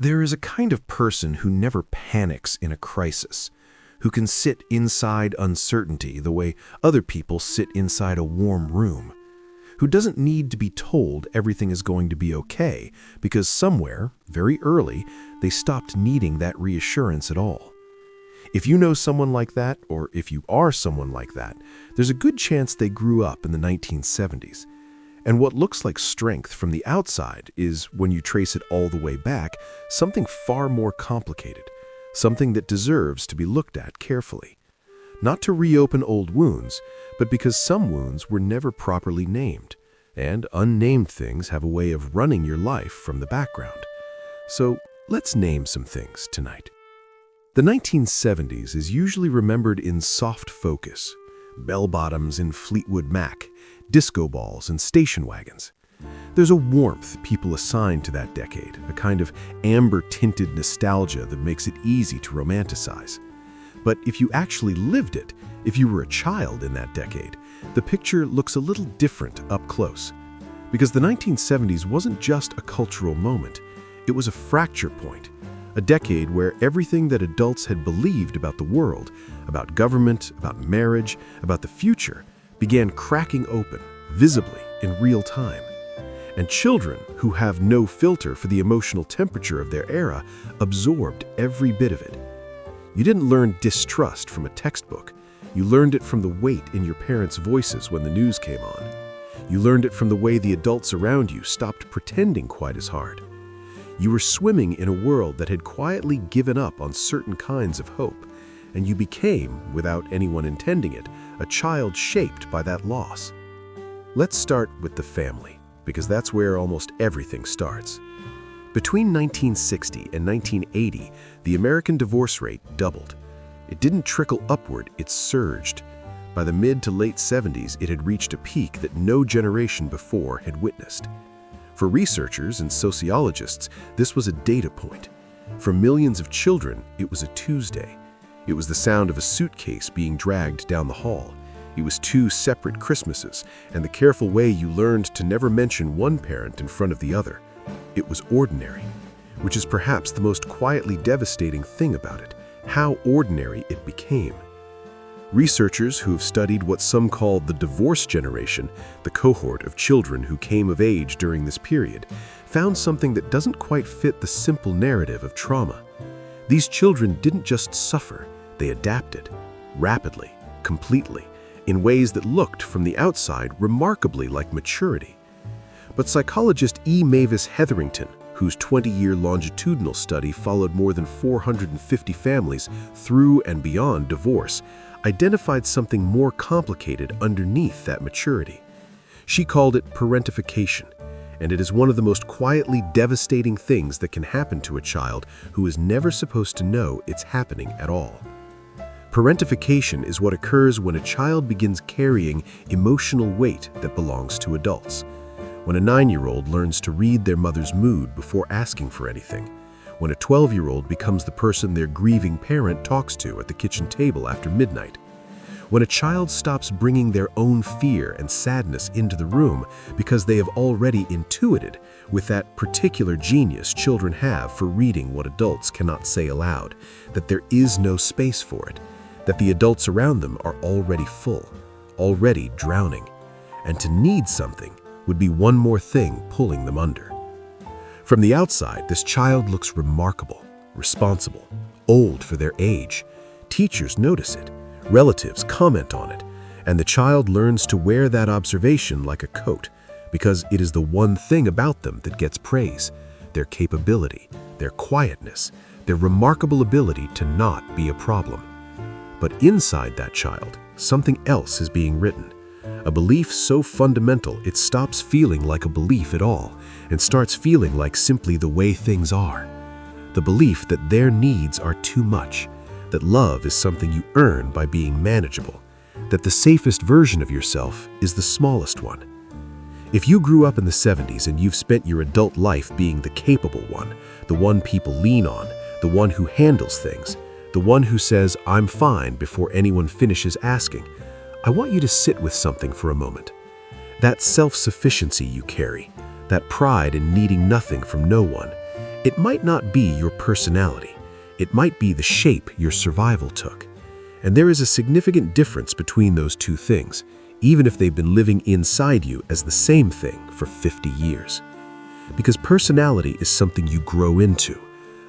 There is a kind of person who never panics in a crisis, who can sit inside uncertainty the way other people sit inside a warm room, who doesn't need to be told everything is going to be okay because somewhere, very early, they stopped needing that reassurance at all. If you know someone like that, or if you are someone like that, there's a good chance they grew up in the 1970s. And what looks like strength from the outside is, when you trace it all the way back, something far more complicated, something that deserves to be looked at carefully. Not to reopen old wounds, but because some wounds were never properly named, and unnamed things have a way of running your life from the background. So let's name some things tonight. The 1970s is usually remembered in soft focus, bell-bottoms in Fleetwood Mac, disco balls and station wagons. There's a warmth people assign to that decade, a kind of amber-tinted nostalgia that makes it easy to romanticize. But if you actually lived it, if you were a child in that decade, the picture looks a little different up close. Because the 1970s wasn't just a cultural moment, it was a fracture point. A decade where everything that adults had believed about the world, about government, about marriage, about the future, began cracking open, visibly, in real time. And children, who have no filter for the emotional temperature of their era, absorbed every bit of it. You didn't learn distrust from a textbook. You learned it from the weight in your parents' voices when the news came on. You learned it from the way the adults around you stopped pretending quite as hard. You were swimming in a world that had quietly given up on certain kinds of hope, and you became, without anyone intending it, a child shaped by that loss. Let's start with the family, because that's where almost everything starts. Between 1960 and 1980, the American divorce rate doubled. It didn't trickle upward, it surged. By the mid to late 70s, it had reached a peak that no generation before had witnessed. For researchers and sociologists, this was a data point. For millions of children, it was a Tuesday. It was the sound of a suitcase being dragged down the hall. It was 2 separate Christmases, and the careful way you learned to never mention one parent in front of the other. It was ordinary, which is perhaps the most quietly devastating thing about it, how ordinary it became. Researchers who have studied what some call the divorce generation, the cohort of children who came of age during this period, found something that doesn't quite fit the simple narrative of trauma. These children didn't just suffer, they adapted, rapidly, completely, in ways that looked from the outside remarkably like maturity. But psychologist E. Mavis Hetherington, whose 20-year longitudinal study followed more than 450 families through and beyond divorce, identified something more complicated underneath that maturity. She called it parentification, and it is one of the most quietly devastating things that can happen to a child who is never supposed to know it's happening at all. Parentification is what occurs when a child begins carrying emotional weight that belongs to adults. When a 9-year-old learns to read their mother's mood before asking for anything. When a 12-year-old becomes the person their grieving parent talks to at the kitchen table after midnight. When a child stops bringing their own fear and sadness into the room because they have already intuited, with that particular genius children have for reading what adults cannot say aloud, that there is no space for it, that the adults around them are already full, already drowning, and to need something would be one more thing pulling them under. From the outside, this child looks remarkable, responsible, old for their age. Teachers notice it, relatives comment on it, and the child learns to wear that observation like a coat, because it is the one thing about them that gets praise, their capability, their quietness, their remarkable ability to not be a problem. But inside that child, something else is being written. A belief so fundamental it stops feeling like a belief at all and starts feeling like simply the way things are. The belief that their needs are too much, that love is something you earn by being manageable, that the safest version of yourself is the smallest one. If you grew up in the 70s and you've spent your adult life being the capable one, the one people lean on, the one who handles things, the one who says, "I'm fine," before anyone finishes asking, I want you to sit with something for a moment. That self-sufficiency you carry, that pride in needing nothing from no one, It might not be your personality. It might be the shape your survival took. And there is a significant difference between those two things, even if they've been living inside you as the same thing for 50 years. Because personality is something you grow into.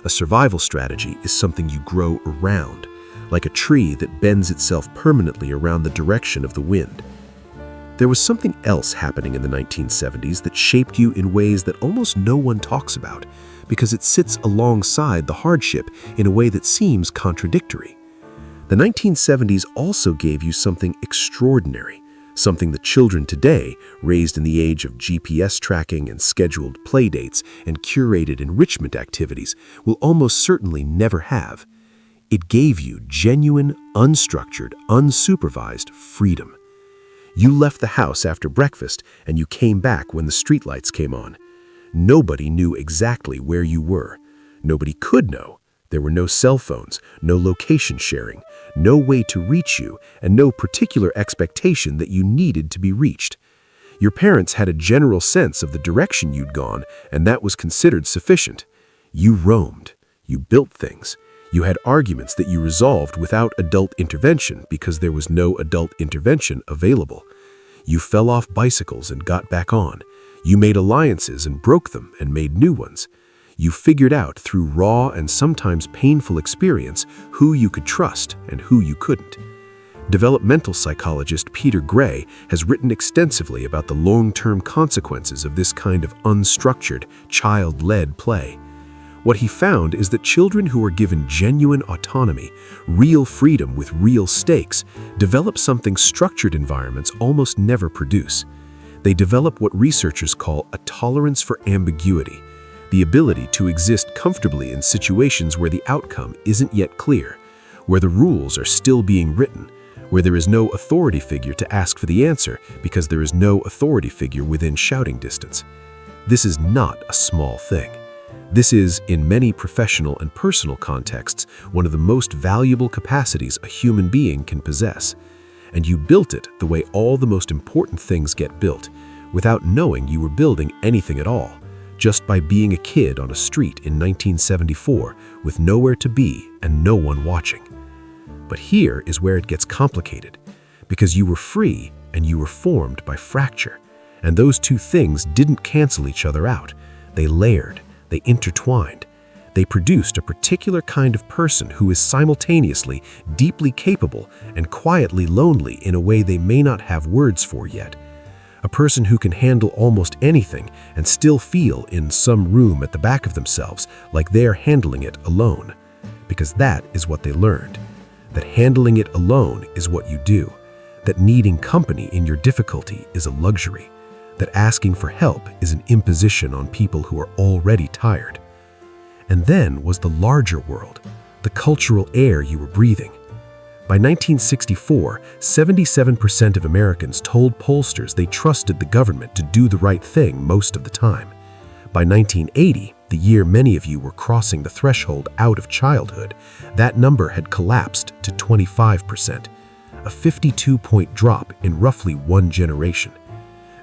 A survival strategy is something you grow around, like a tree that bends itself permanently around the direction of the wind. There was something else happening in the 1970s that shaped you in ways that almost no one talks about, because it sits alongside the hardship in a way that seems contradictory. The 1970s also gave you something extraordinary, something that children today, raised in the age of GPS tracking and scheduled playdates and curated enrichment activities, will almost certainly never have. It gave you genuine, unstructured, unsupervised freedom. You left the house after breakfast and you came back when the streetlights came on. Nobody knew exactly where you were. Nobody could know. There were no cell phones, no location sharing, no way to reach you, and no particular expectation that you needed to be reached. Your parents had a general sense of the direction you'd gone, and that was considered sufficient. You roamed. You built things. You had arguments that you resolved without adult intervention because there was no adult intervention available. You fell off bicycles and got back on. You made alliances and broke them and made new ones. You figured out through raw and sometimes painful experience who you could trust and who you couldn't. Developmental psychologist Peter Gray has written extensively about the long-term consequences of this kind of unstructured, child-led play. What he found is that children who are given genuine autonomy, real freedom with real stakes, develop something structured environments almost never produce. They develop what researchers call a tolerance for ambiguity, the ability to exist comfortably in situations where the outcome isn't yet clear, where the rules are still being written, where there is no authority figure to ask for the answer because there is no authority figure within shouting distance. This is not a small thing. This is, in many professional and personal contexts, one of the most valuable capacities a human being can possess. And you built it the way all the most important things get built, without knowing you were building anything at all, just by being a kid on a street in 1974 with nowhere to be and no one watching. But here is where it gets complicated, because you were free and you were formed by fracture, and those two things didn't cancel each other out. They layered. They intertwined. They produced a particular kind of person who is simultaneously deeply capable and quietly lonely in a way they may not have words for yet. A person who can handle almost anything and still feel in some room at the back of themselves like they're handling it alone. Because that is what they learned. That handling it alone is what you do. That needing company in your difficulty is a luxury. That asking for help is an imposition on people who are already tired. And then was the larger world, the cultural air you were breathing. By 1964, 77% of Americans told pollsters they trusted the government to do the right thing most of the time. By 1980, the year many of you were crossing the threshold out of childhood, that number had collapsed to 25%, a 52-point drop in roughly one generation.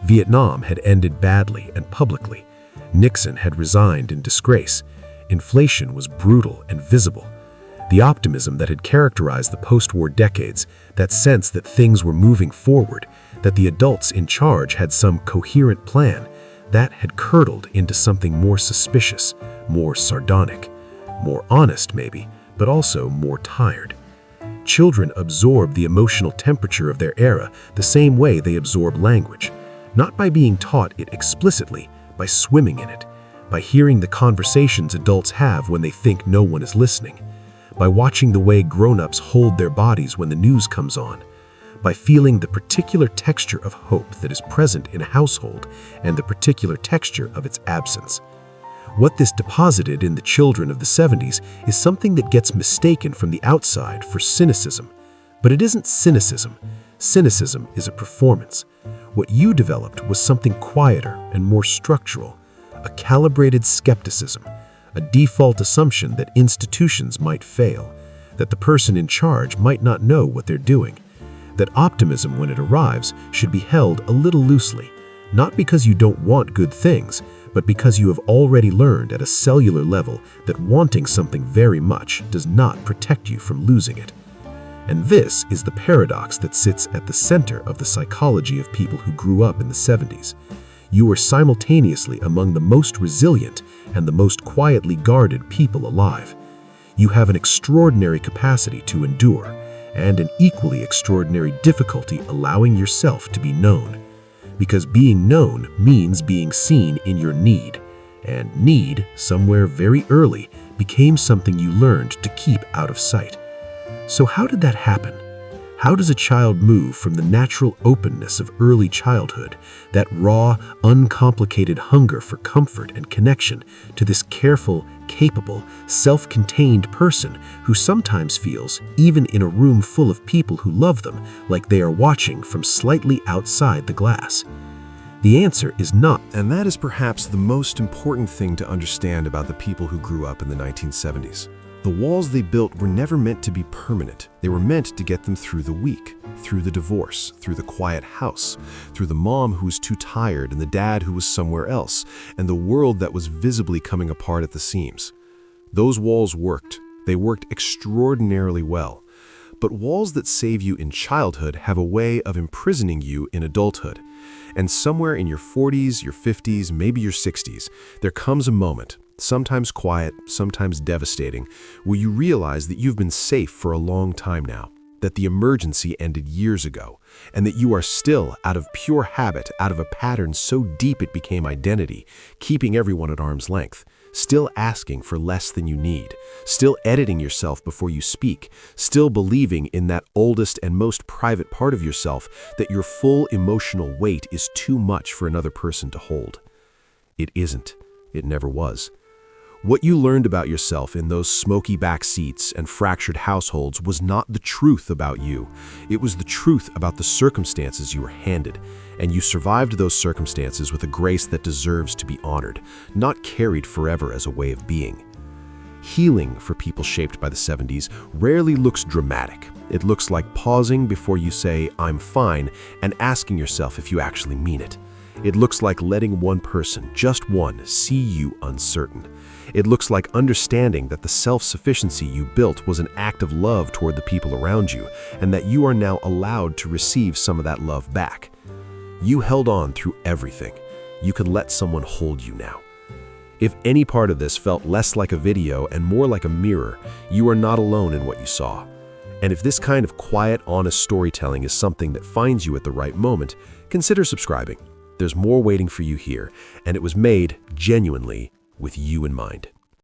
Vietnam had ended badly and publicly. Nixon had resigned in disgrace. Inflation was brutal and visible. The optimism that had characterized the post-war decades, that sense that things were moving forward, that the adults in charge had some coherent plan, that had curdled into something more suspicious, more sardonic, more honest maybe, but also more tired. Children absorb the emotional temperature of their era the same way they absorb language. Not by being taught it explicitly, by swimming in it, by hearing the conversations adults have when they think no one is listening, by watching the way grown-ups hold their bodies when the news comes on, by feeling the particular texture of hope that is present in a household and the particular texture of its absence. What this deposited in the children of the 70s is something that gets mistaken from the outside for cynicism. But it isn't cynicism. Cynicism is a performance. What you developed was something quieter and more structural, a calibrated skepticism, a default assumption that institutions might fail, that the person in charge might not know what they're doing, that optimism when it arrives should be held a little loosely, not because you don't want good things, but because you have already learned at a cellular level that wanting something very much does not protect you from losing it. And this is the paradox that sits at the center of the psychology of people who grew up in the 70s. You were simultaneously among the most resilient and the most quietly guarded people alive. You have an extraordinary capacity to endure, and an equally extraordinary difficulty allowing yourself to be known. Because being known means being seen in your need, and need, somewhere very early, became something you learned to keep out of sight. So how did that happen? How does a child move from the natural openness of early childhood, that raw, uncomplicated hunger for comfort and connection, to this careful, capable, self-contained person who sometimes feels, even in a room full of people who love them, like they are watching from slightly outside the glass? The answer is not. And that is perhaps the most important thing to understand about the people who grew up in the 1970s. The walls they built were never meant to be permanent. They were meant to get them through the week, through the divorce, through the quiet house, through the mom who was too tired and the dad who was somewhere else, and the world that was visibly coming apart at the seams. Those walls worked. They worked extraordinarily well. But walls that save you in childhood have a way of imprisoning you in adulthood. And somewhere in your 40s, your 50s, maybe your 60s, there comes a moment, sometimes quiet, sometimes devastating, where you realize that you've been safe for a long time now, that the emergency ended years ago, and that you are still, out of pure habit, out of a pattern so deep it became identity, keeping everyone at arm's length, still asking for less than you need, still editing yourself before you speak, still believing in that oldest and most private part of yourself that your full emotional weight is too much for another person to hold. It isn't. It never was. What you learned about yourself in those smoky back seats and fractured households was not the truth about you. It was the truth about the circumstances you were handed, and you survived those circumstances with a grace that deserves to be honored, not carried forever as a way of being. Healing for people shaped by the 70s rarely looks dramatic. It looks like pausing before you say, "I'm fine," and asking yourself if you actually mean it. It looks like letting one person, just one, see you uncertain. It looks like understanding that the self-sufficiency you built was an act of love toward the people around you, and that you are now allowed to receive some of that love back. You held on through everything. You can let someone hold you now. If any part of this felt less like a video and more like a mirror, you are not alone in what you saw. And if this kind of quiet, honest storytelling is something that finds you at the right moment, consider subscribing. There's more waiting for you here, and it was made genuinely with you in mind.